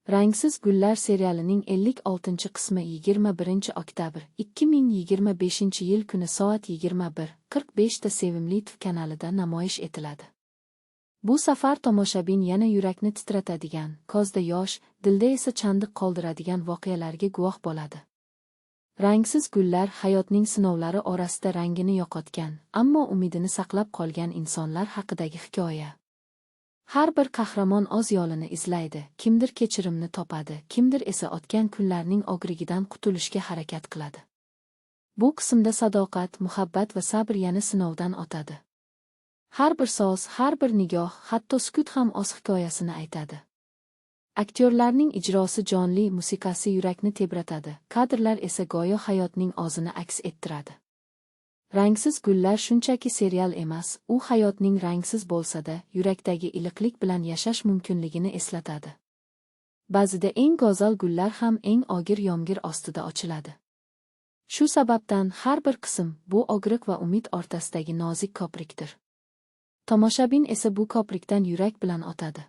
Rangsiz gullar serialining 56-qismi 21 oktyabr 2025 yil kuni soat 21:45 da Sevimli TV kanalida namoyish etiladi. Bu safar tomoshabin yana yurakni titratadigan, ko'zda yosh, dilda esa chandiq qoldiradigan voqealarga guvoh bo'ladi. Rangsiz gullar hayotning sinovlari orasida rangini yo'qotgan, ammo umidini saqlab qolgan insonlar haqidagi hikoya. Har bir qahramon o'z yo'lini izlaydi, kimdir kechirimni topadi, kimdir esa o'tgan kunlarning og'rigidan qutulishga harakat qiladi. Bu qismda sadoqat, muhabbat va sabr yana sinovdan o'tadi. Har bir so'z, har bir nigoh, hatto sukut ham o'z hikoyasini aytadi. Aktyorlarning ijrosi jonli, musiqasi yurakni tebratadi, kadrlar esa go'yo hayotning o'zini aks ettiradi. Rangsiz gullar shunchaki serial emas, u hayotning rangsiz bo'lsa-da, yurakdagi iliqlik bilan yashash mumkinligini eslatadi. Ba'zida eng go'zal gullar ham eng og'ir yomg'ir ostida ochiladi. Shu sababdan har bir qism bu og'riq va umid o'rtasidagi nozik ko'prikdir. Tomoshabin esa bu ko'prikdan yurak bilan o'tadi.